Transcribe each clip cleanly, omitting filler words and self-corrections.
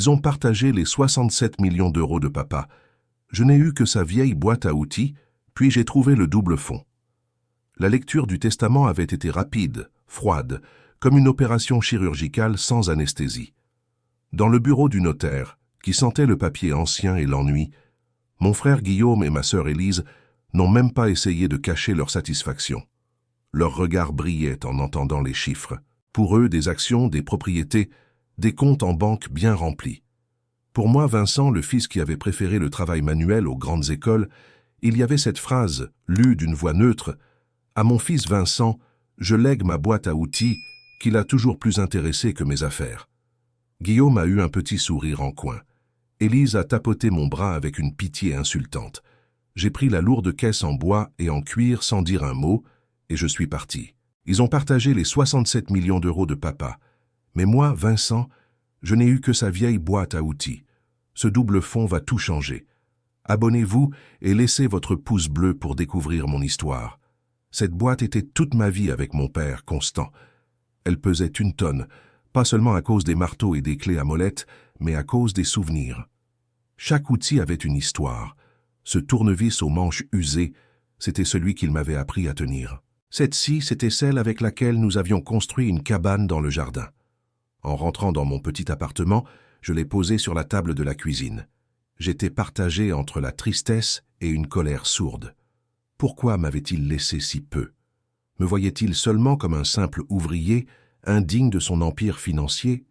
Ils ont partagé les 67 millions d'euros de papa. Je n'ai eu que sa vieille boîte à outils, puis j'ai trouvé le double fond. La lecture du testament avait été rapide, froide, comme une opération chirurgicale sans anesthésie. Dans le bureau du notaire, qui sentait le papier ancien et l'ennui, mon frère Guillaume et ma sœur Élise n'ont même pas essayé de cacher leur satisfaction. Leur regard brillait en entendant les chiffres. Pour eux, des actions, des propriétés, des comptes en banque bien remplis. Pour moi, Vincent, le fils qui avait préféré le travail manuel aux grandes écoles, il y avait cette phrase, lue d'une voix neutre, « À mon fils Vincent, je lègue ma boîte à outils qui l'a toujours plus intéressé que mes affaires. » Guillaume a eu un petit sourire en coin. Élise a tapoté mon bras avec une pitié insultante. J'ai pris la lourde caisse en bois et en cuir sans dire un mot, et je suis parti. Ils ont partagé les 67 millions d'euros de papa. Mais moi, Vincent, je n'ai eu que sa vieille boîte à outils. Ce double fond va tout changer. Abonnez-vous et laissez votre pouce bleu pour découvrir mon histoire. Cette boîte était toute ma vie avec mon père, Constant. Elle pesait 1 tonne, pas seulement à cause des marteaux et des clés à molette, mais à cause des souvenirs. Chaque outil avait une histoire. Ce tournevis aux manches usées, c'était celui qu'il m'avait appris à tenir. Cette scie, c'était celle avec laquelle nous avions construit une cabane dans le jardin. En rentrant dans mon petit appartement, je l'ai posée sur la table de la cuisine. J'étais partagé entre la tristesse et une colère sourde. Pourquoi m'avait-il laissé si peu? Me voyait-il seulement comme un simple ouvrier, indigne de son empire financier?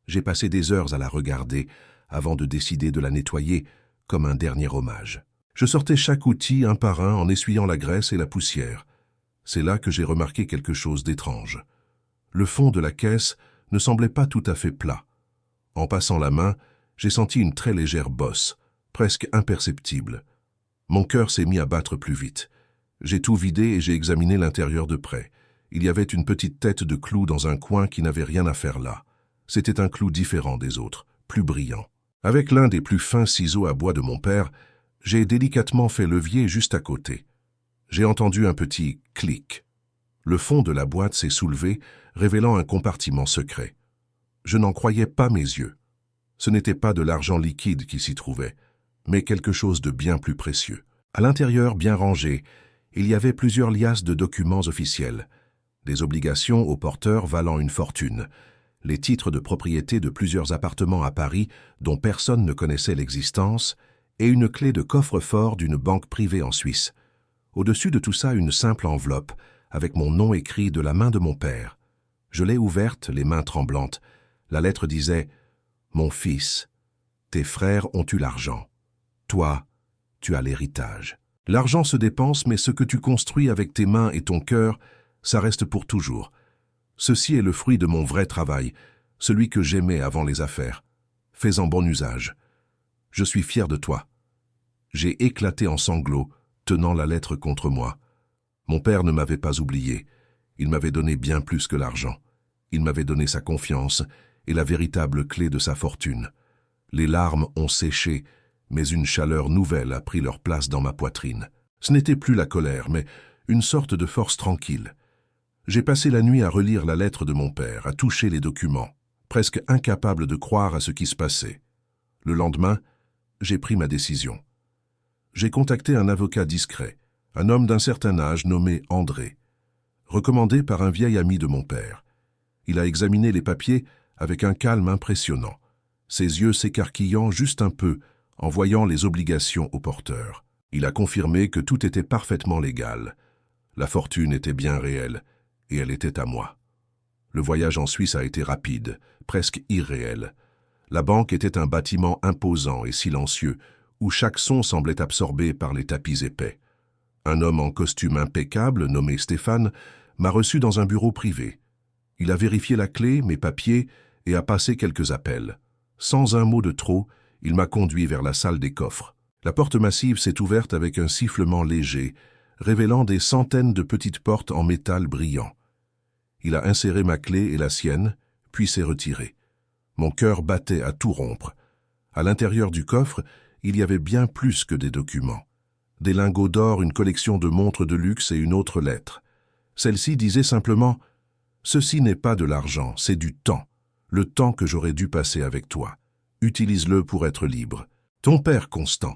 J'ai passé des heures à la regarder, avant de décider de la nettoyer, comme un dernier hommage. Je sortais chaque outil un par un en essuyant la graisse et la poussière. C'est là que j'ai remarqué quelque chose d'étrange. Le fond de la caisse ne semblait pas tout à fait plat. En passant la main, j'ai senti une très légère bosse, presque imperceptible. Mon cœur s'est mis à battre plus vite. J'ai tout vidé et j'ai examiné l'intérieur de près. Il y avait une petite tête de clou dans un coin qui n'avait rien à faire là. C'était un clou différent des autres, plus brillant. Avec l'un des plus fins ciseaux à bois de mon père, j'ai délicatement fait levier juste à côté. J'ai entendu un petit clic. Le fond de la boîte s'est soulevé, révélant un compartiment secret. Je n'en croyais pas mes yeux. Ce n'était pas de l'argent liquide qui s'y trouvait, mais quelque chose de bien plus précieux. À l'intérieur, bien rangé, il y avait plusieurs liasses de documents officiels, des obligations aux porteurs valant une fortune, les titres de propriété de plusieurs appartements à Paris dont personne ne connaissait l'existence, et une clé de coffre-fort d'une banque privée en Suisse. Au-dessus de tout ça, une simple enveloppe, avec mon nom écrit de la main de mon père. Je l'ai ouverte, les mains tremblantes. La lettre disait « Mon fils, tes frères ont eu l'argent. Toi, tu as l'héritage. L'argent se dépense, mais ce que tu construis avec tes mains et ton cœur, ça reste pour toujours. Ceci est le fruit de mon vrai travail, celui que j'aimais avant les affaires. Fais-en bon usage. Je suis fier de toi. » J'ai éclaté en sanglots, tenant la lettre contre moi. Mon père ne m'avait pas oublié. Il m'avait donné bien plus que l'argent. Il m'avait donné sa confiance et la véritable clé de sa fortune. Les larmes ont séché, mais une chaleur nouvelle a pris leur place dans ma poitrine. Ce n'était plus la colère, mais une sorte de force tranquille. J'ai passé la nuit à relire la lettre de mon père, à toucher les documents, presque incapable de croire à ce qui se passait. Le lendemain, j'ai pris ma décision. J'ai contacté un avocat discret, un homme d'un certain âge nommé André, recommandé par un vieil ami de mon père. Il a examiné les papiers avec un calme impressionnant, ses yeux s'écarquillant juste un peu en voyant les obligations au porteur. Il a confirmé que tout était parfaitement légal. La fortune était bien réelle, et elle était à moi. Le voyage en Suisse a été rapide, presque irréel. La banque était un bâtiment imposant et silencieux, où chaque son semblait absorbé par les tapis épais. Un homme en costume impeccable, nommé Stéphane, m'a reçu dans un bureau privé. Il a vérifié la clé, mes papiers, et a passé quelques appels. Sans un mot de trop, il m'a conduit vers la salle des coffres. La porte massive s'est ouverte avec un sifflement léger, révélant des centaines de petites portes en métal brillant. Il a inséré ma clé et la sienne, puis s'est retiré. Mon cœur battait à tout rompre. À l'intérieur du coffre, il y avait bien plus que des documents. Des lingots d'or, une collection de montres de luxe et une autre lettre. Celle-ci disait simplement « Ceci n'est pas de l'argent, c'est du temps, le temps que j'aurais dû passer avec toi. Utilise-le pour être libre. Ton père Constant.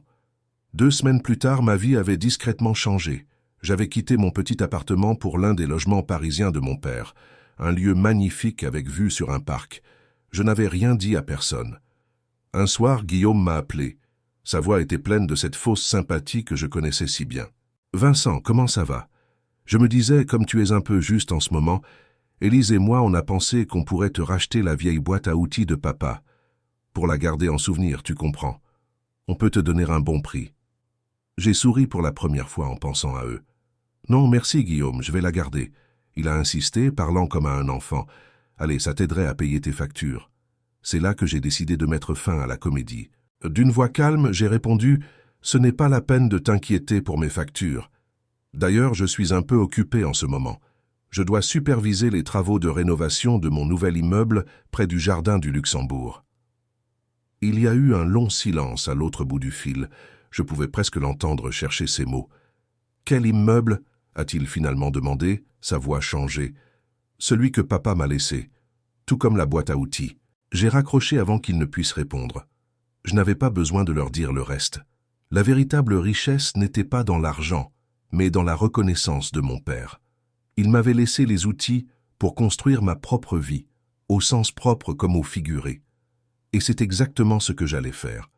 2 semaines plus tard, ma vie avait discrètement changé. J'avais quitté mon petit appartement pour l'un des logements parisiens de mon père, un lieu magnifique avec vue sur un parc. Je n'avais rien dit à personne. Un soir, Guillaume m'a appelé. Sa voix était pleine de cette fausse sympathie que je connaissais si bien. « Vincent, comment ça va ? Je me disais, comme tu es un peu juste en ce moment, Élise et moi, on a pensé qu'on pourrait te racheter la vieille boîte à outils de papa. Pour la garder en souvenir, tu comprends. On peut te donner un bon prix. » J'ai souri pour la première fois en pensant à eux. « Non, merci Guillaume, je vais la garder. » Il a insisté, parlant comme à un enfant. « Allez, ça t'aiderait à payer tes factures. » C'est là que j'ai décidé de mettre fin à la comédie. D'une voix calme, j'ai répondu « Ce n'est pas la peine de t'inquiéter pour mes factures. D'ailleurs, je suis un peu occupé en ce moment. Je dois superviser les travaux de rénovation de mon nouvel immeuble près du jardin du Luxembourg. » Il y a eu un long silence à l'autre bout du fil. Je pouvais presque l'entendre chercher ses mots. « Quel immeuble ?» a-t-il finalement demandé, sa voix changée. « Celui que papa m'a laissé, tout comme la boîte à outils. » J'ai raccroché avant qu'il ne puisse répondre. Je n'avais pas besoin de leur dire le reste. La véritable richesse n'était pas dans l'argent, mais dans la reconnaissance de mon père. Il m'avait laissé les outils pour construire ma propre vie, au sens propre comme au figuré. Et c'est exactement ce que j'allais faire.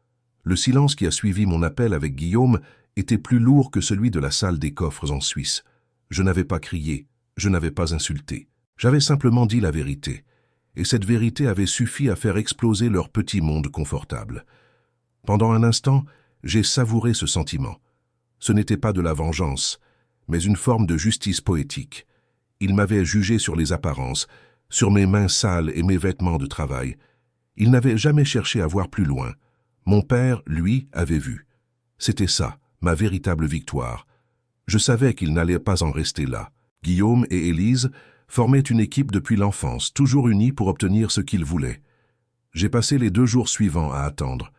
Le silence qui a suivi mon appel avec Guillaume était plus lourd que celui de la salle des coffres en Suisse. Je n'avais pas crié, je n'avais pas insulté. J'avais simplement dit la vérité. Et cette vérité avait suffi à faire exploser leur petit monde confortable. Pendant un instant, j'ai savouré ce sentiment. Ce n'était pas de la vengeance, mais une forme de justice poétique. Ils m'avaient jugé sur les apparences, sur mes mains sales et mes vêtements de travail. Ils n'avaient jamais cherché à voir plus loin. Mon père, lui, avait vu. C'était ça, ma véritable victoire. Je savais qu'il n'allait pas en rester là. Guillaume et Élise formaient une équipe depuis l'enfance, toujours unis pour obtenir ce qu'ils voulaient. J'ai passé les 2 jours suivants à attendre.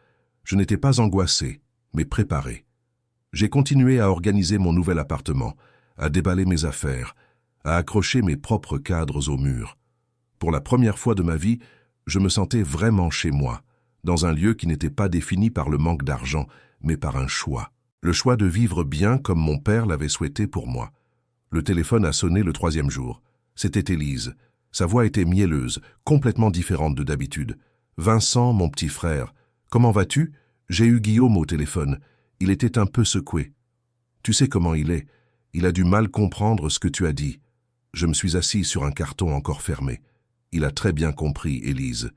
Je n'étais pas angoissé, mais préparé. J'ai continué à organiser mon nouvel appartement, à déballer mes affaires, à accrocher mes propres cadres au mur. Pour la première fois de ma vie, je me sentais vraiment chez moi, dans un lieu qui n'était pas défini par le manque d'argent, mais par un choix. Le choix de vivre bien comme mon père l'avait souhaité pour moi. Le téléphone a sonné le 3e jour. C'était Élise. Sa voix était mielleuse, complètement différente de d'habitude. « Vincent, mon petit frère, comment vas-tu ? J'ai eu Guillaume au téléphone. Il était un peu secoué. Tu sais comment il est. Il a du mal comprendre ce que tu as dit. » Je me suis assis sur un carton encore fermé. Il a très bien compris, Élise.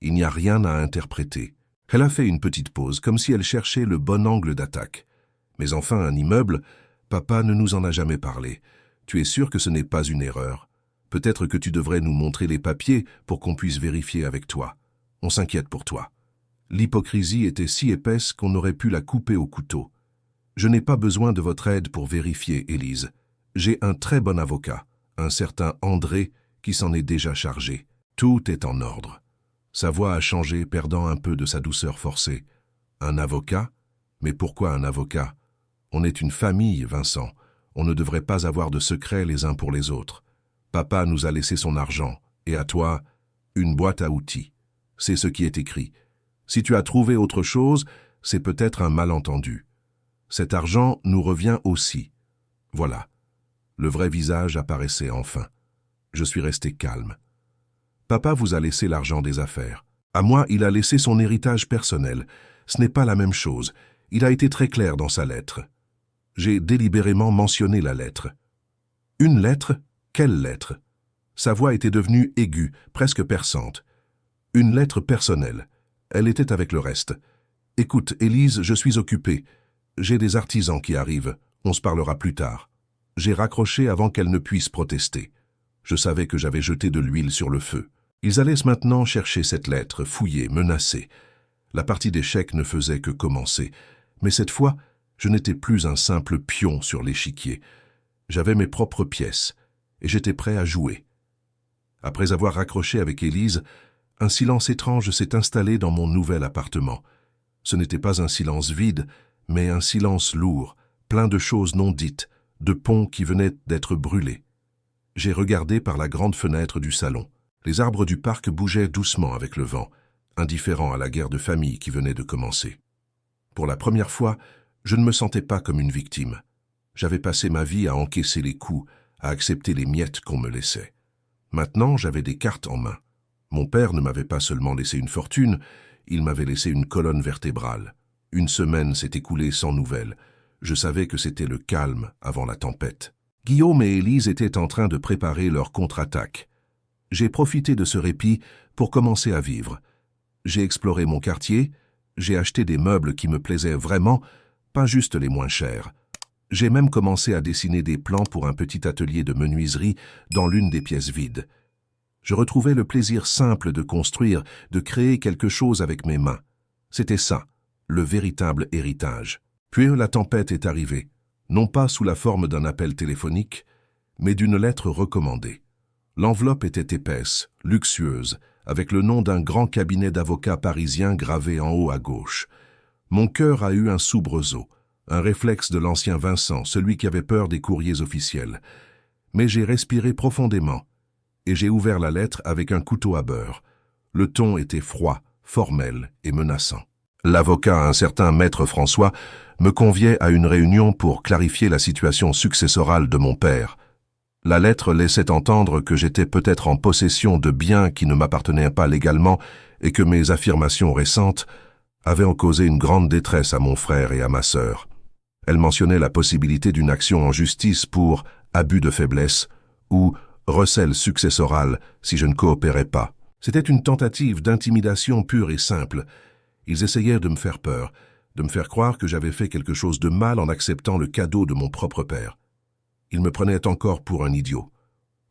Il n'y a rien à interpréter. Elle a fait une petite pause, comme si elle cherchait le bon angle d'attaque. Mais enfin, un immeuble, papa ne nous en a jamais parlé. Tu es sûr que ce n'est pas une erreur ? Peut-être que tu devrais nous montrer les papiers pour qu'on puisse vérifier avec toi. On s'inquiète pour toi. L'hypocrisie était si épaisse qu'on aurait pu la couper au couteau. Je n'ai pas besoin de votre aide pour vérifier, Élise. J'ai un très bon avocat, un certain André, qui s'en est déjà chargé. Tout est en ordre. Sa voix a changé, perdant un peu de sa douceur forcée. Un avocat ? Mais pourquoi un avocat ? On est une famille, Vincent. On ne devrait pas avoir de secrets les uns pour les autres. Papa nous a laissé son argent, et à toi, une boîte à outils. C'est ce qui est écrit. Si tu as trouvé autre chose, c'est peut-être un malentendu. Cet argent nous revient aussi. Voilà. Le vrai visage apparaissait enfin. Je suis resté calme. Papa vous a laissé l'argent des affaires. À moi, il a laissé son héritage personnel. Ce n'est pas la même chose. Il a été très clair dans sa lettre. J'ai délibérément mentionné la lettre. Une lettre ? Quelle lettre ? Sa voix était devenue aiguë, presque perçante. Une lettre personnelle. Elle était avec le reste. Écoute, Élise, je suis occupé. J'ai des artisans qui arrivent. On se parlera plus tard. J'ai raccroché avant qu'elle ne puisse protester. Je savais que j'avais jeté de l'huile sur le feu. Ils allaient maintenant chercher cette lettre, fouiller, menacer. La partie d'échecs ne faisait que commencer. Mais cette fois, je n'étais plus un simple pion sur l'échiquier. J'avais mes propres pièces, et j'étais prêt à jouer. Après avoir raccroché avec Élise, un silence étrange s'est installé dans mon nouvel appartement. Ce n'était pas un silence vide, mais un silence lourd, plein de choses non dites, de ponts qui venaient d'être brûlés. J'ai regardé par la grande fenêtre du salon. Les arbres du parc bougeaient doucement avec le vent. indifférent à la guerre de famille qui venait de commencer. Pour la première fois, je ne me sentais pas comme une victime. J'avais passé ma vie à encaisser les coups, à accepter les miettes qu'on me laissait. Maintenant, j'avais des cartes en main. Mon père ne m'avait pas seulement laissé une fortune, il m'avait laissé une colonne vertébrale. Une semaine s'est écoulée sans nouvelles. Je savais que c'était le calme avant la tempête. Guillaume et Élise étaient en train de préparer leur contre-attaque. J'ai profité de ce répit pour commencer à vivre. J'ai exploré mon quartier, j'ai acheté des meubles qui me plaisaient vraiment, pas juste les moins chers. J'ai même commencé à dessiner des plans pour un petit atelier de menuiserie dans l'une des pièces vides. Je retrouvais le plaisir simple de construire, de créer quelque chose avec mes mains. C'était ça, le véritable héritage. Puis la tempête est arrivée, non pas sous la forme d'un appel téléphonique, mais d'une lettre recommandée. L'enveloppe était épaisse, luxueuse, avec le nom d'un grand cabinet d'avocats parisien gravé en haut à gauche. Mon cœur a eu un soubresaut, un réflexe de l'ancien Vincent, celui qui avait peur des courriers officiels. Mais j'ai respiré profondément, et j'ai ouvert la lettre avec un couteau à beurre. Le ton était froid, formel et menaçant. L'avocat, un certain maître François, me conviait à une réunion pour clarifier la situation successorale de mon père. La lettre laissait entendre que j'étais peut-être en possession de biens qui ne m'appartenaient pas légalement et que mes affirmations récentes avaient causé une grande détresse à mon frère et à ma sœur. Elle mentionnait la possibilité d'une action en justice pour abus de faiblesse ou recel successoral si je ne coopérais pas. C'était une tentative d'intimidation pure et simple. Ils essayaient de me faire peur, de me faire croire que j'avais fait quelque chose de mal en acceptant le cadeau de mon propre père. Ils me prenaient encore pour un idiot.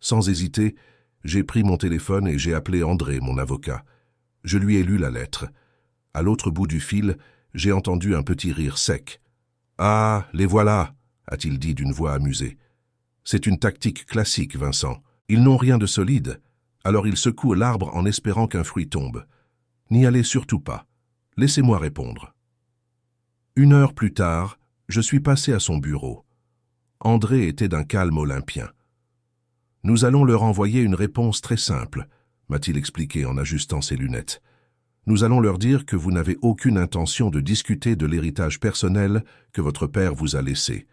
Sans hésiter, j'ai pris mon téléphone et j'ai appelé André, mon avocat. Je lui ai lu la lettre. À l'autre bout du fil, j'ai entendu un petit rire sec. « Ah, les voilà !» a-t-il dit d'une voix amusée. « C'est une tactique classique, Vincent. Ils n'ont rien de solide, alors ils secouent l'arbre en espérant qu'un fruit tombe. N'y allez surtout pas. Laissez-moi répondre. » 1 heure plus tard, je suis passé à son bureau. André était d'un calme olympien. « Nous allons leur envoyer une réponse très simple, » m'a-t-il expliqué en ajustant ses lunettes. « Nous allons leur dire que vous n'avez aucune intention de discuter de l'héritage personnel que votre père vous a laissé.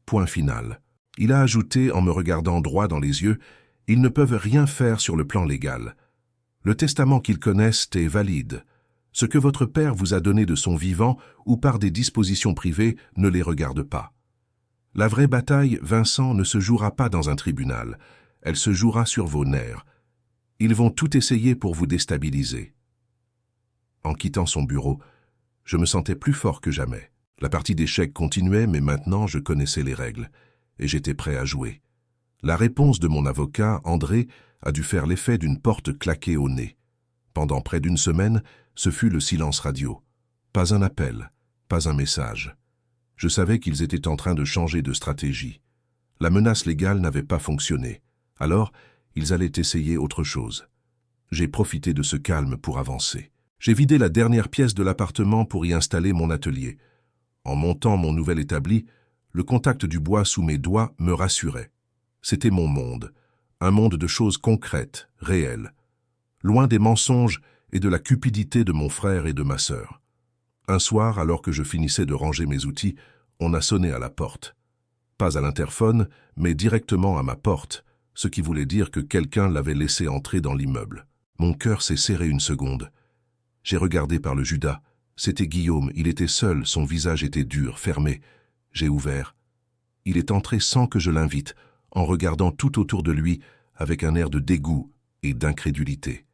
Point final. » Il a ajouté en me regardant droit dans les yeux, « Ils ne peuvent rien faire sur le plan légal. Le testament qu'ils connaissent est valide. Ce que votre père vous a donné de son vivant ou par des dispositions privées ne les regarde pas. La vraie bataille, Vincent, ne se jouera pas dans un tribunal. Elle se jouera sur vos nerfs. Ils vont tout essayer pour vous déstabiliser. » En quittant son bureau, je me sentais plus fort que jamais. La partie d'échecs continuait, mais maintenant je connaissais les règles, et j'étais prêt à jouer. La réponse de mon avocat, André, a dû faire l'effet d'une porte claquée au nez. Pendant près d'1 semaine, ce fut le silence radio. Pas un appel, pas un message. Je savais qu'ils étaient en train de changer de stratégie. La menace légale n'avait pas fonctionné. Alors, ils allaient essayer autre chose. J'ai profité de ce calme pour avancer. J'ai vidé la dernière pièce de l'appartement pour y installer mon atelier. En montant mon nouvel établi, le contact du bois sous mes doigts me rassurait. C'était mon monde, un monde de choses concrètes, réelles, loin des mensonges et de la cupidité de mon frère et de ma sœur. Un soir, alors que je finissais de ranger mes outils, on a sonné à la porte. Pas à l'interphone, mais directement à ma porte, ce qui voulait dire que quelqu'un l'avait laissé entrer dans l'immeuble. Mon cœur s'est serré 1 seconde. J'ai regardé par le Judas. C'était Guillaume, il était seul, son visage était dur, fermé. J'ai ouvert. Il est entré sans que je l'invite, en regardant tout autour de lui avec un air de dégoût et d'incrédulité.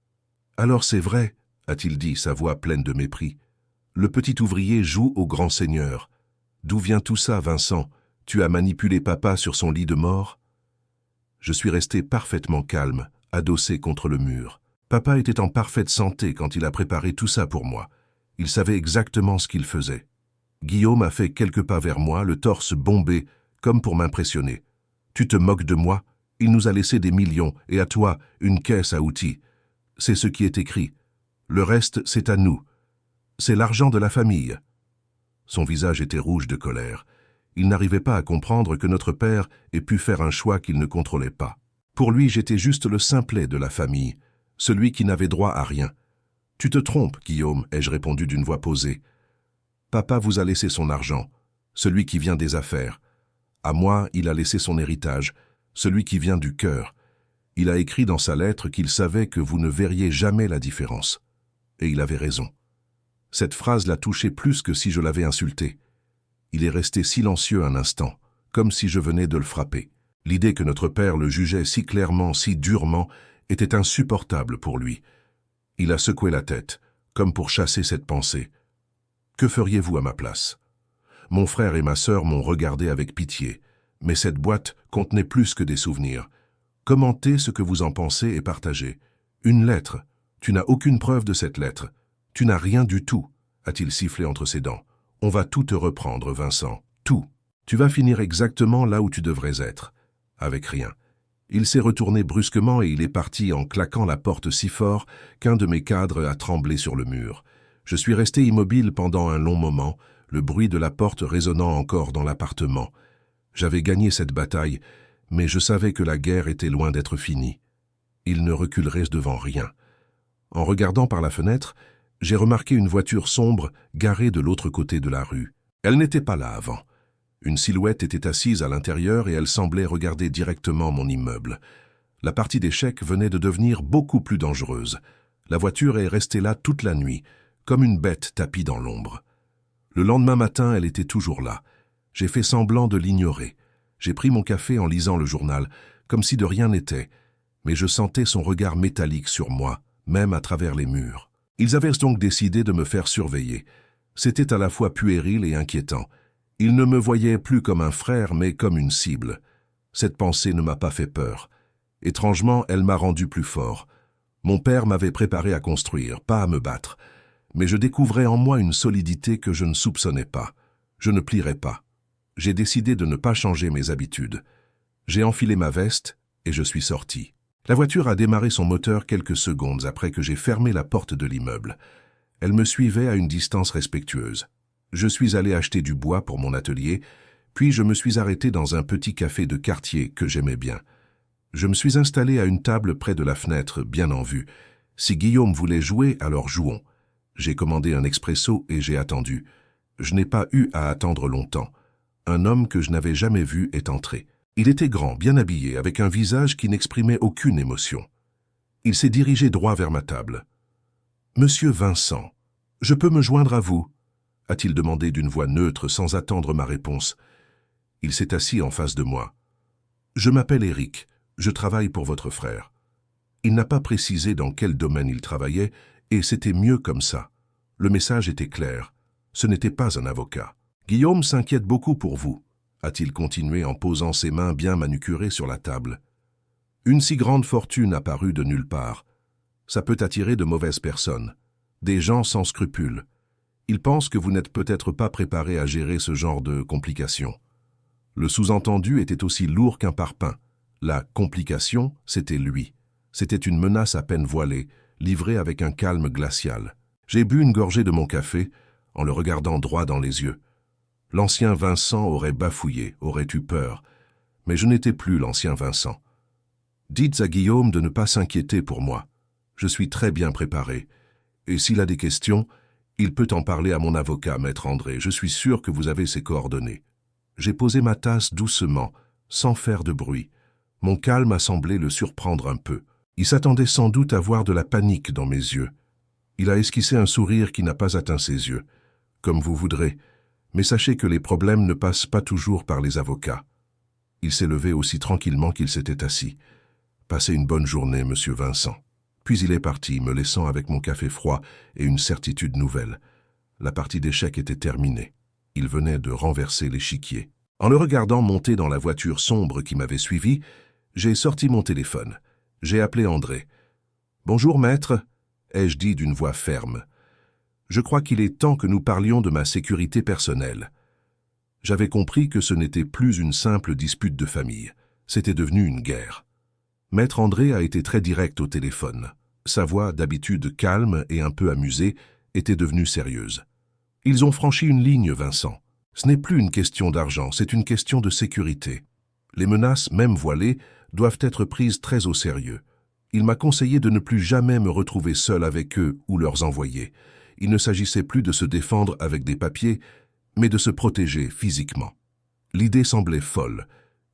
« Alors c'est vrai, » a-t-il dit, sa voix pleine de mépris. « Le petit ouvrier joue au grand seigneur. D'où vient tout ça, Vincent? Tu as manipulé papa sur son lit de mort ?» Je suis resté parfaitement calme, adossé contre le mur. Papa était en parfaite santé quand il a préparé tout ça pour moi. Il savait exactement ce qu'il faisait. Guillaume a fait quelques pas vers moi, le torse bombé, comme pour m'impressionner. « Tu te moques de moi? Il nous a laissé des millions, et à toi, une caisse à outils. C'est ce qui est écrit. Le reste, c'est à nous. C'est l'argent de la famille. » Son visage était rouge de colère. Il n'arrivait pas à comprendre que notre père ait pu faire un choix qu'il ne contrôlait pas. Pour lui, j'étais juste le simplet de la famille, celui qui n'avait droit à rien. Tu te trompes, Guillaume, ai-je répondu d'une voix posée. Papa vous a laissé son argent, celui qui vient des affaires. À moi, il a laissé son héritage, celui qui vient du cœur. Il a écrit dans sa lettre qu'il savait que vous ne verriez jamais la différence. Et il avait raison. Cette phrase l'a touché plus que si je l'avais insulté. Il est resté silencieux un instant, comme si je venais de le frapper. L'idée que notre père le jugeait si clairement, si durement, était insupportable pour lui. Il a secoué la tête, comme pour chasser cette pensée. Que feriez-vous à ma place? Mon frère et ma sœur m'ont regardé avec pitié, mais cette boîte contenait plus que des souvenirs. Commentez ce que vous en pensez et partagez. Une lettre. Tu n'as aucune preuve de cette lettre. Tu n'as rien du tout, a-t-il sifflé entre ses dents. On va tout te reprendre, Vincent. Tout. Tu vas finir exactement là où tu devrais être. Avec rien. Il s'est retourné brusquement et il est parti en claquant la porte si fort qu'un de mes cadres a tremblé sur le mur. Je suis resté immobile pendant un long moment, le bruit de la porte résonnant encore dans l'appartement. J'avais gagné cette bataille, mais je savais que la guerre était loin d'être finie. Il ne reculerait devant rien. En regardant par la fenêtre, j'ai remarqué une voiture sombre garée de l'autre côté de la rue. Elle n'était pas là avant. Une silhouette était assise à l'intérieur et elle semblait regarder directement mon immeuble. La partie d'échecs venait de devenir beaucoup plus dangereuse. La voiture est restée là toute la nuit, comme une bête tapie dans l'ombre. Le lendemain matin, elle était toujours là. J'ai fait semblant de l'ignorer. J'ai pris mon café en lisant le journal, comme si de rien n'était, mais je sentais son regard métallique sur moi, même à travers les murs. Ils avaient donc décidé de me faire surveiller. C'était à la fois puéril et inquiétant. Ils ne me voyaient plus comme un frère, mais comme une cible. Cette pensée ne m'a pas fait peur. Étrangement, elle m'a rendu plus fort. Mon père m'avait préparé à construire, pas à me battre. Mais je découvrais en moi une solidité que je ne soupçonnais pas. Je ne plierais pas. J'ai décidé de ne pas changer mes habitudes. J'ai enfilé ma veste et je suis sorti. La voiture a démarré son moteur quelques secondes après que j'ai fermé la porte de l'immeuble. Elle me suivait à une distance respectueuse. Je suis allé acheter du bois pour mon atelier, puis je me suis arrêté dans un petit café de quartier que j'aimais bien. Je me suis installé à une table près de la fenêtre, bien en vue. Si Guillaume voulait jouer, alors jouons. J'ai commandé un expresso et j'ai attendu. Je n'ai pas eu à attendre longtemps. Un homme que je n'avais jamais vu est entré. Il était grand, bien habillé, avec un visage qui n'exprimait aucune émotion. Il s'est dirigé droit vers ma table. « Monsieur Vincent, je peux me joindre à vous ?» a-t-il demandé d'une voix neutre sans attendre ma réponse. Il s'est assis en face de moi. « Je m'appelle Éric, je travaille pour votre frère. » Il n'a pas précisé dans quel domaine il travaillait, et c'était mieux comme ça. Le message était clair. Ce n'était pas un avocat. « Guillaume s'inquiète beaucoup pour vous, » a-t-il continué en posant ses mains bien manucurées sur la table. « Une si grande fortune apparue de nulle part. Ça peut attirer de mauvaises personnes, des gens sans scrupules. Ils pensent que vous n'êtes peut-être pas préparé à gérer ce genre de complications. » Le sous-entendu était aussi lourd qu'un parpaing. La complication, c'était lui. C'était une menace à peine voilée, livrée avec un calme glacial. J'ai bu une gorgée de mon café, en le regardant droit dans les yeux. L'ancien Vincent aurait bafouillé, aurait eu peur, mais je n'étais plus l'ancien Vincent. Dites à Guillaume de ne pas s'inquiéter pour moi. Je suis très bien préparé, et s'il a des questions, il peut en parler à mon avocat, maître André. Je suis sûr que vous avez ses coordonnées. J'ai posé ma tasse doucement, sans faire de bruit. Mon calme a semblé le surprendre un peu. Il s'attendait sans doute à voir de la panique dans mes yeux. Il a esquissé un sourire qui n'a pas atteint ses yeux. Comme vous voudrez, mais sachez que les problèmes ne passent pas toujours par les avocats. Il s'est levé aussi tranquillement qu'il s'était assis. Passez une bonne journée, monsieur Vincent. Puis il est parti, me laissant avec mon café froid et une certitude nouvelle. La partie d'échecs était terminée. Il venait de renverser l'échiquier. En le regardant monter dans la voiture sombre qui m'avait suivi, j'ai sorti mon téléphone. J'ai appelé André. « Bonjour, maître », ai-je dit d'une voix ferme. Je crois qu'il est temps que nous parlions de ma sécurité personnelle. J'avais compris que ce n'était plus une simple dispute de famille. C'était devenu une guerre. Maître André a été très direct au téléphone. Sa voix, d'habitude calme et un peu amusée, était devenue sérieuse. « Ils ont franchi une ligne, Vincent. Ce n'est plus une question d'argent, c'est une question de sécurité. Les menaces, même voilées, doivent être prises très au sérieux. Il m'a conseillé de ne plus jamais me retrouver seul avec eux ou leurs envoyés. Il ne s'agissait plus de se défendre avec des papiers, mais de se protéger physiquement. L'idée semblait folle.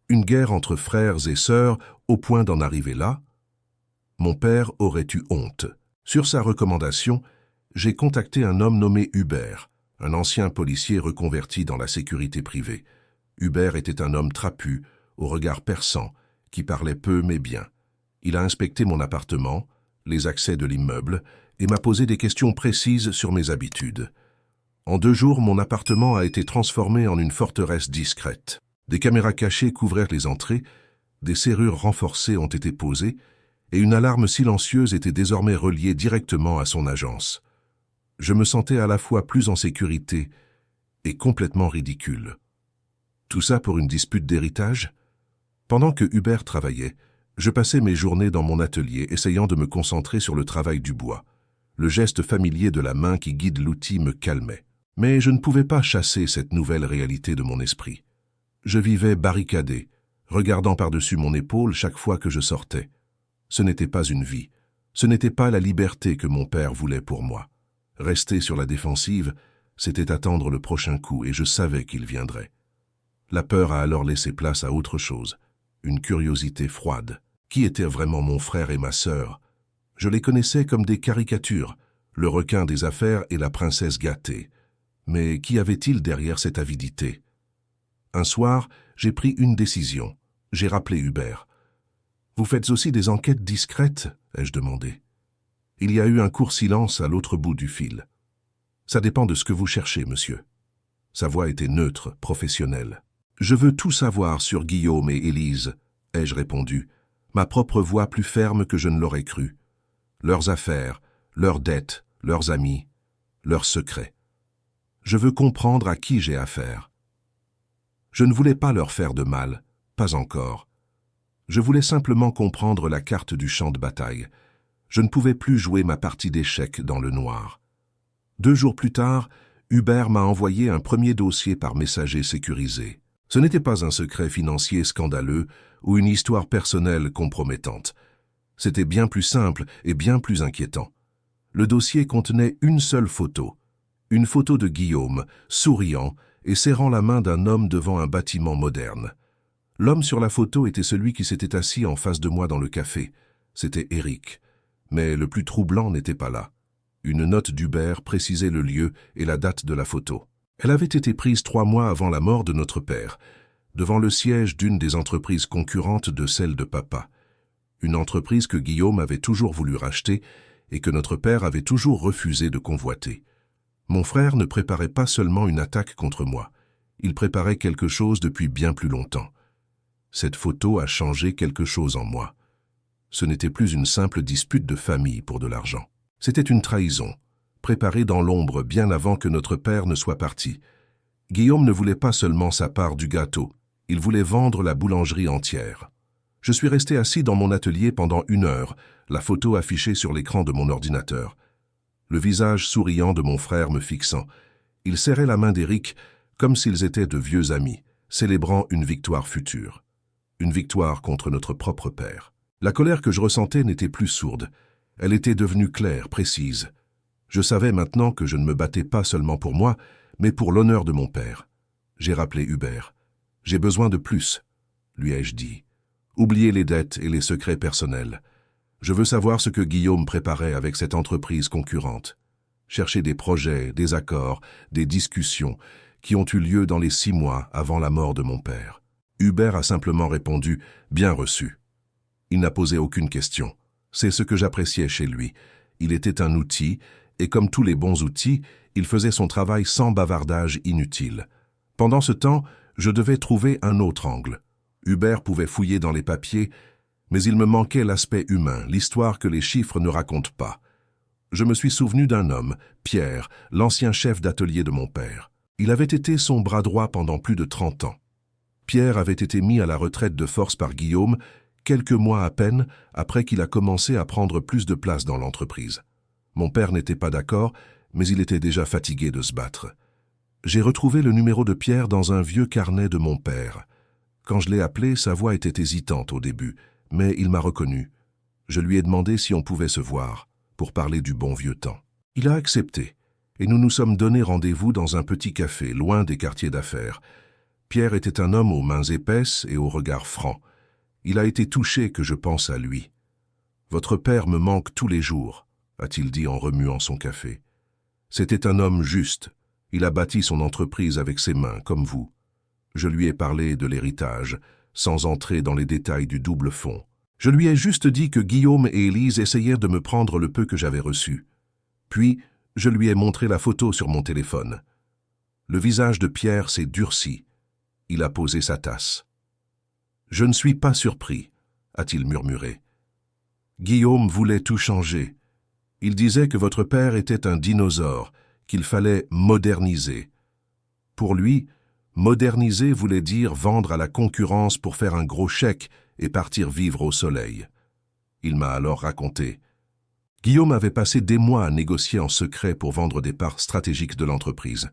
Une guerre entre frères et sœurs au point d'en arriver là? Mon père aurait eu honte. Sur sa recommandation, j'ai contacté un homme nommé Hubert, un ancien policier reconverti dans la sécurité privée. Hubert était un homme trapu, au regard perçant, qui parlait peu mais bien. Il a inspecté mon appartement, les accès de l'immeuble, et m'a posé des questions précises sur mes habitudes. En 2 jours, mon appartement a été transformé en une forteresse discrète. Des caméras cachées couvrirent les entrées, des serrures renforcées ont été posées, et une alarme silencieuse était désormais reliée directement à son agence. Je me sentais à la fois plus en sécurité et complètement ridicule. Tout ça pour une dispute d'héritage? Pendant que Hubert travaillait, je passais mes journées dans mon atelier, essayant de me concentrer sur le travail du bois. Le geste familier de la main qui guide l'outil me calmait. Mais je ne pouvais pas chasser cette nouvelle réalité de mon esprit. Je vivais barricadé, regardant par-dessus mon épaule chaque fois que je sortais. Ce n'était pas une vie. Ce n'était pas la liberté que mon père voulait pour moi. Rester sur la défensive, c'était attendre le prochain coup, et je savais qu'il viendrait. La peur a alors laissé place à autre chose, une curiosité froide. Qui était vraiment mon frère et ma sœur? Je les connaissais comme des caricatures, le requin des affaires et la princesse gâtée. Mais qu'y avait-il derrière cette avidité? Un soir, j'ai pris une décision. J'ai rappelé Hubert. « Vous faites aussi des enquêtes discrètes ?» ai-je demandé. Il y a eu un court silence à l'autre bout du fil. « Ça dépend de ce que vous cherchez, monsieur. » Sa voix était neutre, professionnelle. « Je veux tout savoir sur Guillaume et Élise, » ai-je répondu, ma propre voix plus ferme que je ne l'aurais cru. Leurs affaires, leurs dettes, leurs amis, leurs secrets. Je veux comprendre à qui j'ai affaire. Je ne voulais pas leur faire de mal, pas encore. Je voulais simplement comprendre la carte du champ de bataille. Je ne pouvais plus jouer ma partie d'échecs dans le noir. 2 jours plus tard, Hubert m'a envoyé un premier dossier par messager sécurisé. Ce n'était pas un secret financier scandaleux ou une histoire personnelle compromettante. C'était bien plus simple et bien plus inquiétant. Le dossier contenait une seule photo. Une photo de Guillaume, souriant et serrant la main d'un homme devant un bâtiment moderne. L'homme sur la photo était celui qui s'était assis en face de moi dans le café. C'était Eric. Mais le plus troublant n'était pas là. Une note d'Hubert précisait le lieu et la date de la photo. Elle avait été prise 3 mois avant la mort de notre père, devant le siège d'une des entreprises concurrentes de celle de papa. Une entreprise que Guillaume avait toujours voulu racheter et que notre père avait toujours refusé de convoiter. Mon frère ne préparait pas seulement une attaque contre moi, il préparait quelque chose depuis bien plus longtemps. Cette photo a changé quelque chose en moi. Ce n'était plus une simple dispute de famille pour de l'argent. C'était une trahison, préparée dans l'ombre bien avant que notre père ne soit parti. Guillaume ne voulait pas seulement sa part du gâteau, il voulait vendre la boulangerie entière. Je suis resté assis dans mon atelier pendant 1 heure, la photo affichée sur l'écran de mon ordinateur. Le visage souriant de mon frère me fixant. Il serrait la main d'Éric comme s'ils étaient de vieux amis, célébrant une victoire future. Une victoire contre notre propre père. La colère que je ressentais n'était plus sourde. Elle était devenue claire, précise. Je savais maintenant que je ne me battais pas seulement pour moi, mais pour l'honneur de mon père. J'ai rappelé Hubert. « J'ai besoin de plus », lui ai-je dit. « Oubliez les dettes et les secrets personnels. Je veux savoir ce que Guillaume préparait avec cette entreprise concurrente. Chercher des projets, des accords, des discussions qui ont eu lieu dans les 6 mois avant la mort de mon père. » Hubert a simplement répondu « bien reçu ». Il n'a posé aucune question. C'est ce que j'appréciais chez lui. Il était un outil, et comme tous les bons outils, il faisait son travail sans bavardage inutile. Pendant ce temps, je devais trouver un autre angle. Hubert pouvait fouiller dans les papiers, mais il me manquait l'aspect humain, l'histoire que les chiffres ne racontent pas. Je me suis souvenu d'un homme, Pierre, l'ancien chef d'atelier de mon père. Il avait été son bras droit pendant plus de 30 ans. Pierre avait été mis à la retraite de force par Guillaume, quelques mois à peine après qu'il a commencé à prendre plus de place dans l'entreprise. Mon père n'était pas d'accord, mais il était déjà fatigué de se battre. J'ai retrouvé le numéro de Pierre dans un vieux carnet de mon père. Quand je l'ai appelé, sa voix était hésitante au début, mais il m'a reconnu. Je lui ai demandé si on pouvait se voir, pour parler du bon vieux temps. Il a accepté, et nous nous sommes donné rendez-vous dans un petit café, loin des quartiers d'affaires. Pierre était un homme aux mains épaisses et au regard franc. Il a été touché que je pense à lui. « Votre père me manque tous les jours », a-t-il dit en remuant son café. C'était un homme juste. Il a bâti son entreprise avec ses mains, comme vous. Je lui ai parlé de l'héritage, sans entrer dans les détails du double fond. Je lui ai juste dit que Guillaume et Élise essayèrent de me prendre le peu que j'avais reçu. Puis, je lui ai montré la photo sur mon téléphone. Le visage de Pierre s'est durci. Il a posé sa tasse. « Je ne suis pas surpris », a-t-il murmuré. Guillaume voulait tout changer. Il disait que votre père était un dinosaure, qu'il fallait moderniser. Pour lui, moderniser voulait dire vendre à la concurrence pour faire un gros chèque et partir vivre au soleil. Il m'a alors raconté. Guillaume avait passé des mois à négocier en secret pour vendre des parts stratégiques de l'entreprise.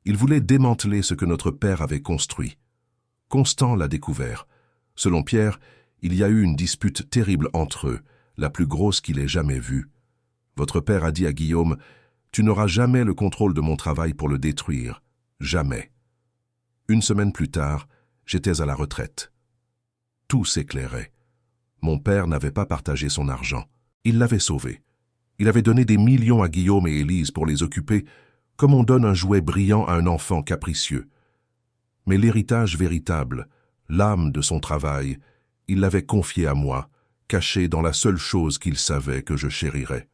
Il voulait démanteler ce que notre père avait construit. Constant l'a découvert. Selon Pierre, il y a eu une dispute terrible entre eux, la plus grosse qu'il ait jamais vue. Votre père a dit à Guillaume « Tu n'auras jamais le contrôle de mon travail pour le détruire. Jamais. » Une semaine plus tard, j'étais à la retraite. Tout s'éclairait. Mon père n'avait pas partagé son argent. Il l'avait sauvé. Il avait donné des millions à Guillaume et Élise pour les occuper, comme on donne un jouet brillant à un enfant capricieux. Mais l'héritage véritable, l'âme de son travail, il l'avait confié à moi, caché dans la seule chose qu'il savait que je chérirais.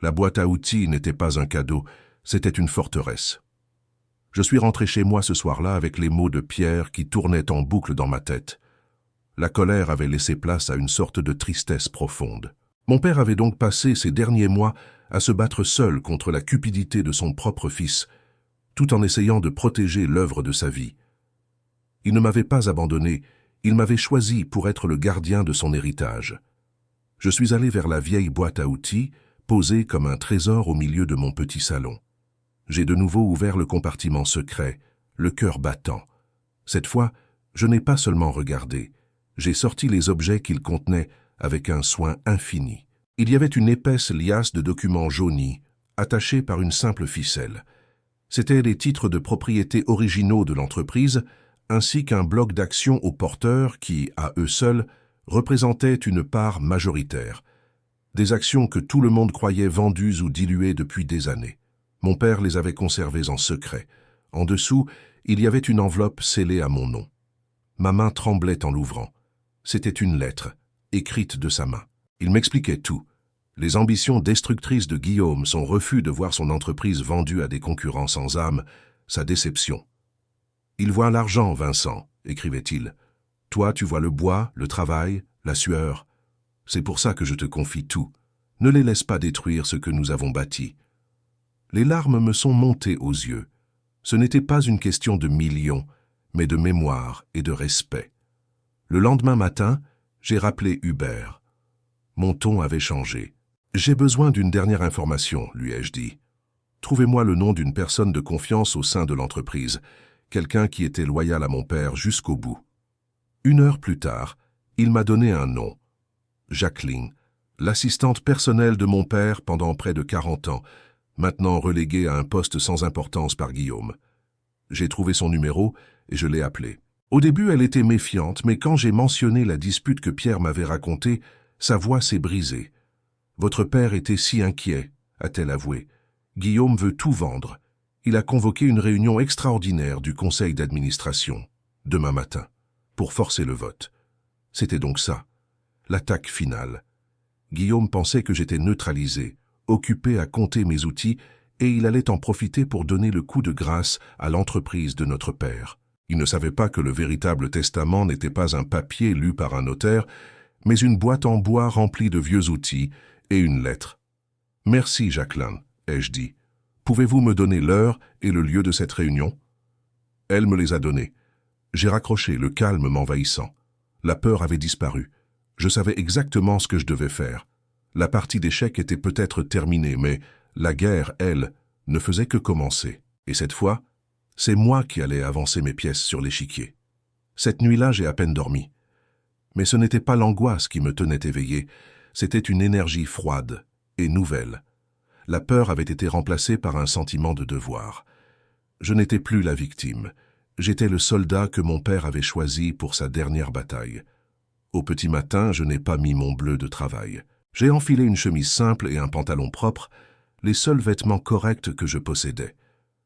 La boîte à outils n'était pas un cadeau, c'était une forteresse. Je suis rentré chez moi ce soir-là avec les mots de Pierre qui tournaient en boucle dans ma tête. La colère avait laissé place à une sorte de tristesse profonde. Mon père avait donc passé ces derniers mois à se battre seul contre la cupidité de son propre fils, tout en essayant de protéger l'œuvre de sa vie. Il ne m'avait pas abandonné, il m'avait choisi pour être le gardien de son héritage. Je suis allé vers la vieille boîte à outils, posée comme un trésor au milieu de mon petit salon. J'ai de nouveau ouvert le compartiment secret, le cœur battant. Cette fois, je n'ai pas seulement regardé, j'ai sorti les objets qu'il contenait avec un soin infini. Il y avait une épaisse liasse de documents jaunis, attachés par une simple ficelle. C'étaient les titres de propriété originaux de l'entreprise, ainsi qu'un bloc d'actions aux porteurs qui, à eux seuls, représentaient une part majoritaire. Des actions que tout le monde croyait vendues ou diluées depuis des années. Mon père les avait conservées en secret. En dessous, il y avait une enveloppe scellée à mon nom. Ma main tremblait en l'ouvrant. C'était une lettre, écrite de sa main. Il m'expliquait tout. Les ambitions destructrices de Guillaume, son refus de voir son entreprise vendue à des concurrents sans âme, sa déception. « Il voit l'argent, Vincent », écrivait-il. « Toi, tu vois le bois, le travail, la sueur. C'est pour ça que je te confie tout. Ne les laisse pas détruire ce que nous avons bâti. » Les larmes me sont montées aux yeux. Ce n'était pas une question de millions, mais de mémoire et de respect. Le lendemain matin, j'ai rappelé Hubert. Mon ton avait changé. « J'ai besoin d'une dernière information », lui ai-je dit. « Trouvez-moi le nom d'une personne de confiance au sein de l'entreprise, quelqu'un qui était loyal à mon père jusqu'au bout. » 1 heure plus tard, il m'a donné un nom. Jacqueline, l'assistante personnelle de mon père pendant près de 40 ans, maintenant reléguée à un poste sans importance par Guillaume. J'ai trouvé son numéro et je l'ai appelée. Au début, elle était méfiante, mais quand j'ai mentionné la dispute que Pierre m'avait racontée, sa voix s'est brisée. « Votre père était si inquiet », a-t-elle avoué. « Guillaume veut tout vendre. Il a convoqué une réunion extraordinaire du conseil d'administration, demain matin, pour forcer le vote. » C'était donc ça, l'attaque finale. Guillaume pensait que j'étais neutralisé, occupé à compter mes outils, et il allait en profiter pour donner le coup de grâce à l'entreprise de notre père. Il ne savait pas que le véritable testament n'était pas un papier lu par un notaire, mais une boîte en bois remplie de vieux outils et une lettre. « Merci, Jacqueline », ai-je dit. « Pouvez-vous me donner l'heure et le lieu de cette réunion ?» Elle me les a donnés. J'ai raccroché, le calme m'envahissant. La peur avait disparu. Je savais exactement ce que je devais faire. La partie d'échecs était peut-être terminée, mais la guerre, elle, ne faisait que commencer. Et cette fois, c'est moi qui allais avancer mes pièces sur l'échiquier. Cette nuit-là, j'ai à peine dormi. Mais ce n'était pas l'angoisse qui me tenait éveillé, C'était une énergie froide et nouvelle. La peur avait été remplacée par un sentiment de devoir. Je n'étais plus la victime. J'étais le soldat que mon père avait choisi pour sa dernière bataille. Au petit matin, je n'ai pas mis mon bleu de travail. J'ai enfilé une chemise simple et un pantalon propre, les seuls vêtements corrects que je possédais.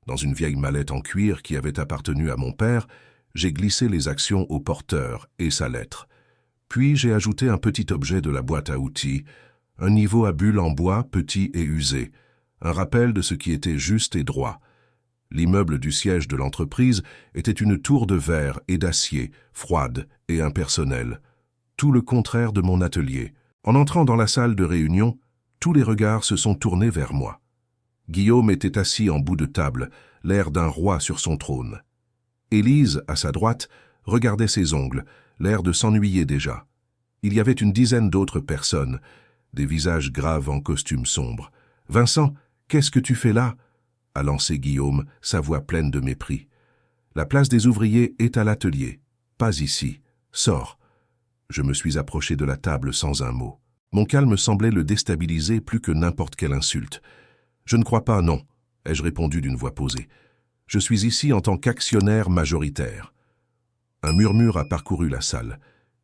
Dans une vieille mallette en cuir qui avait appartenu à mon père, j'ai glissé les actions au porteur et sa lettre. Puis j'ai ajouté un petit objet de la boîte à outils, un niveau à bulles en bois petit et usé, un rappel de ce qui était juste et droit. L'immeuble du siège de l'entreprise était une tour de verre et d'acier, froide et impersonnelle. Tout le contraire de mon atelier. En entrant dans la salle de réunion, tous les regards se sont tournés vers moi. Guillaume était assis en bout de table, l'air d'un roi sur son trône. Élise, à sa droite, regardait ses ongles, l'air de s'ennuyer déjà. Il y avait une dizaine d'autres personnes, des visages graves en costume sombre. « Vincent, qu'est-ce que tu fais là ?» a lancé Guillaume, sa voix pleine de mépris. « La place des ouvriers est à l'atelier. Pas ici. Sors. » Je me suis approché de la table sans un mot. Mon calme semblait le déstabiliser plus que n'importe quelle insulte. « Je ne crois pas, non, » ai-je répondu d'une voix posée. « Je suis ici en tant qu'actionnaire majoritaire. » Un murmure a parcouru la salle.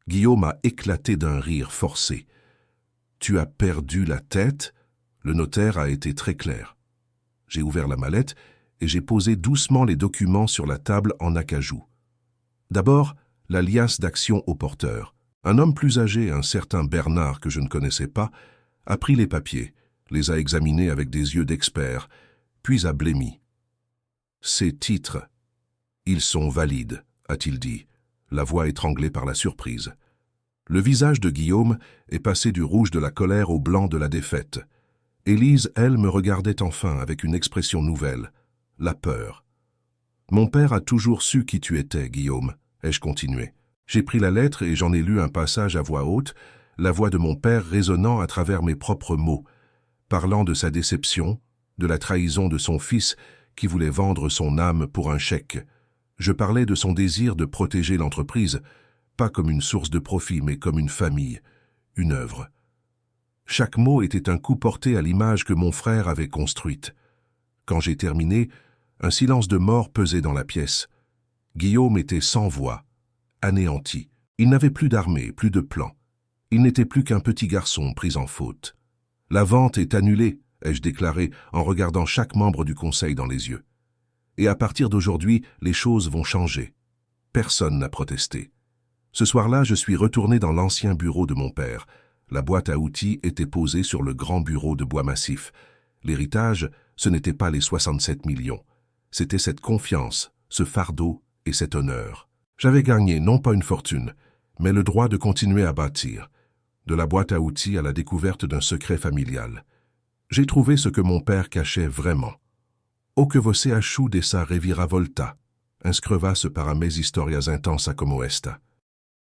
Guillaume a éclaté d'un rire forcé. « Tu as perdu la tête ?» Le notaire a été très clair. J'ai ouvert la mallette et j'ai posé doucement les documents sur la table en acajou. D'abord, la liasse d'actions au porteur. Un homme plus âgé, un certain Bernard que je ne connaissais pas, a pris les papiers, les a examinés avec des yeux d'expert, puis a blêmi. « Ces titres, ils sont valides, » a-t-il dit, la voix étranglée par la surprise. Le visage de Guillaume est passé du rouge de la colère au blanc de la défaite. Élise, elle, me regardait enfin avec une expression nouvelle, la peur. « Mon père a toujours su qui tu étais, Guillaume, » ai-je continué. J'ai pris la lettre et j'en ai lu un passage à voix haute, la voix de mon père résonnant à travers mes propres mots, parlant de sa déception, de la trahison de son fils qui voulait vendre son âme pour un chèque. Je parlais de son désir de protéger l'entreprise, pas comme une source de profit, mais comme une famille, une œuvre. Chaque mot était un coup porté à l'image que mon frère avait construite. Quand j'ai terminé, un silence de mort pesait dans la pièce. Guillaume était sans voix, anéanti. Il n'avait plus d'armée, plus de plan. Il n'était plus qu'un petit garçon pris en faute. « La vente est annulée », ai-je déclaré en regardant chaque membre du conseil dans les yeux. Et à partir d'aujourd'hui, les choses vont changer. Personne n'a protesté. Ce soir-là, je suis retourné dans l'ancien bureau de mon père. La boîte à outils était posée sur le grand bureau de bois massif. L'héritage, ce n'était pas les 67 millions. C'était cette confiance, ce fardeau et cet honneur. J'avais gagné non pas une fortune, mais le droit de continuer à bâtir, de la boîte à outils à la découverte d'un secret familial. J'ai trouvé ce que mon père cachait vraiment. O que você achou dessa reviravolta? Inscreva-se para mes historias intensa como esta.